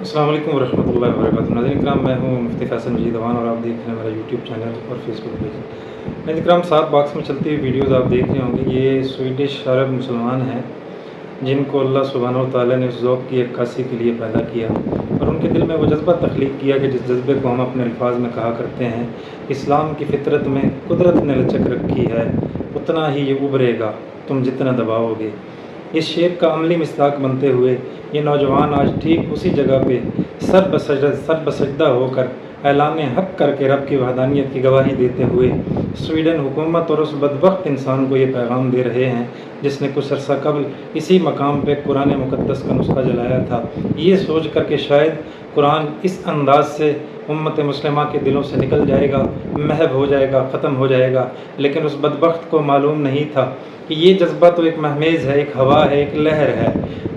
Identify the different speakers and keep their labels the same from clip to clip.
Speaker 1: अस्सलाम वालेकुम वरहमतुल्लाहि वबरकातुहू। नाज़रीन किराम, मैं हूँ मुफ्ती फैसल मजीद अवान और आप देख रहे हैं मेरा यूट्यूब चैनल और फेसबुक पेज। नाज़रीन किराम, 7 बॉक्स में चलती हुई वीडियोज़ आप देख रहे होंगे। ये स्वीडिश अरब मुसलमान हैं जिनको अल्लाह सुब्हानहू व तआला ने उस ज़ौक़ की अक्कासी के लिए पैदा किया और उनके दिल में वो जज्बा तख्लीक किया कि जिस जज्बे को हम अपने अल्फाज में कहा करते हैं, इस्लाम की फ़ितरत में कुदरत ने लचक रखी है, उतना ही ये उभरेगा तुम जितना दबाओगे। इस शेर का अमली मिस्दाक बनते हुए ये नौजवान आज ठीक उसी जगह पे सर बसजदा होकर ऐलान हक़ करके रब की वहदानियत की गवाही देते हुए स्वीडन हुकूमत और उस बदबख्त इंसान को ये पैगाम दे रहे हैं जिसने कुछ अरसा कबल इसी मकाम पे कुरान मुक़द्दस का नुस्खा जलाया था, ये सोच कर के शायद कुरान इस अंदाज से उम्मत मुस्लिमा के दिलों से निकल जाएगा, महव हो जाएगा, ख़त्म हो जाएगा। लेकिन उस बदबख्त को मालूम नहीं था कि ये जज्बा तो एक महमेज़ है, एक हवा है, एक लहर है।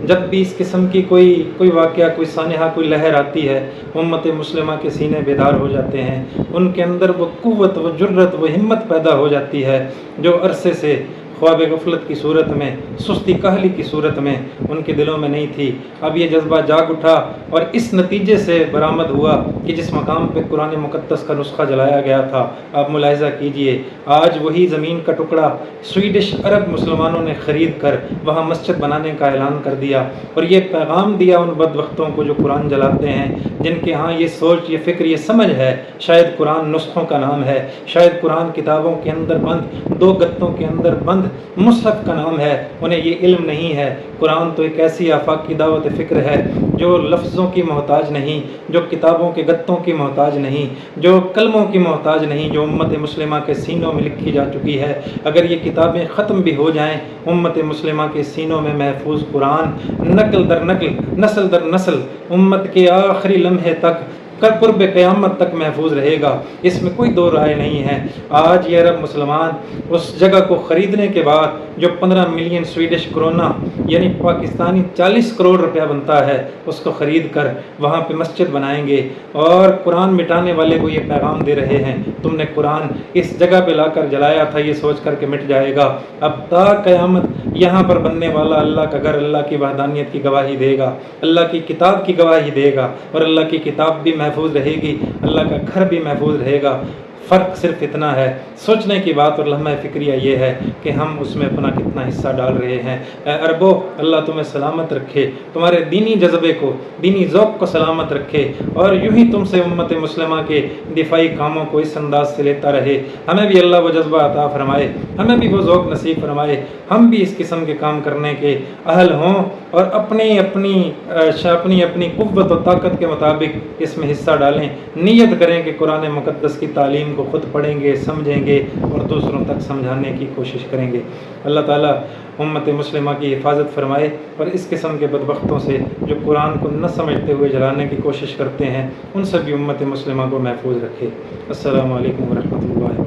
Speaker 1: जब भी इस किस्म की कोई वाक़या, कोई सानिहा, कोई लहर आती है, उम्मत मुस्लिमा के सीने बेदार हो जाते हैं, उनके अंदर वो क़ुव्वत, वो जुर्रत, वो हिम्मत पैदा हो जाती है जो अरसे से ख्वाब गफलत की सूरत में, सुस्ती कहली की सूरत में उनके दिलों में नहीं थी। अब ये जज्बा जाग उठा और इस नतीजे से बरामद हुआ कि जिस मकाम पे कुरान मुक़द्दस का नुस्खा जलाया गया था, आप मुलाहिज़ा कीजिए, आज वही ज़मीन का टुकड़ा स्वीडिश अरब मुसलमानों ने ख़रीद कर वहाँ मस्जिद बनाने का ऐलान कर दिया और ये पैगाम दिया उन बदबख्तों को जो कुरान जलाते हैं, जिनके यहाँ ये सोच, ये फ़िक्र, ये समझ है शायद कुरान नुस्खों का नाम है, शायद कुरान किताबों के अंदर बंद, 2 गत्तों के अंदर बंद मुसहफ़ का नाम है, उन्हें ये इल्म नहीं है। कुरान तो एक ऐसी आफाक की दावत फ़िक्र है जो लफ्ज़ों की मोहताज नहीं, जो किताबों के गत्तों की मोहताज नहीं, जो कलमों की मोहताज नहीं, जो उम्मत मुस्लिमा के सीनों में लिखी जा चुकी है। अगर ये किताबें ख़त्म भी हो जाएं, उम्मत मुस्लिमा के सीनों में महफूज कुरान नकल दर नकल, नस्ल दर नस्ल, उम्मत के आखिरी लम्हे तक कुर्ब क़यामत तक महफूज रहेगा, इसमें कोई दो राय नहीं है। आज ये अरब मुसलमान उस जगह को ख़रीदने के बाद जो 15 मिलियन स्वीडिश क्रोना यानी पाकिस्तानी 40 करोड़ रुपया बनता है, उसको ख़रीद कर वहाँ पे मस्जिद बनाएंगे और कुरान मिटाने वाले को ये पैगाम दे रहे हैं, तुमने कुरान इस जगह पे लाकर जलाया था, ये सोच कर के मिट जाएगा। अब ता क़यामत यहाँ पर बनने वाला अल्लाह का घर अल्लाह की वहदानियत की गवाही देगा, अल्लाह की किताब की गवाही देगा और अल्लाह की किताब भी महफूज रहेगी, अल्लाह का घर भी महफूज रहेगा। फ़र्क सिर्फ इतना है, सोचने की बात और लम्हा फ़िक्रिया ये है कि हम उसमें अपना कितना हिस्सा डाल रहे हैं। अरबो, अल्लाह तुम्हें सलामत रखे, तुम्हारे दीनी जज्बे को, दीनी ज़ौक़ को सलामत रखे और यूँ ही तुमसे उम्मत मुस्लिमा के दिफाई कामों को इस अंदाज से लेता रहे। हमें भी अल्लाह वो जज्बा अता फ़रमाए, हमें भी वो ज़ौक़ नसीब फ़रमाए, हम भी इस किस्म के काम करने के अहल हों और अपनी अपनी क़ुव्वत और ताकत के मुताबिक इसमें हिस्सा डालें। नीयत करें कि कुरान मुक़द्दस की तालीम को ख़ुद पढ़ेंगे, समझेंगे और दूसरों तक समझाने की कोशिश करेंगे। अल्लाह ताला उम्मत मुस्लिमा की हिफाजत फरमाए और इस किस्म के बदबख्तों से जो कुरान को न समझते हुए जलाने की कोशिश करते हैं, उन सभी उम्मत मुस्लिमा को महफूज रखे। अस्सलामु अलैकुम वरहमतुल्लाहि।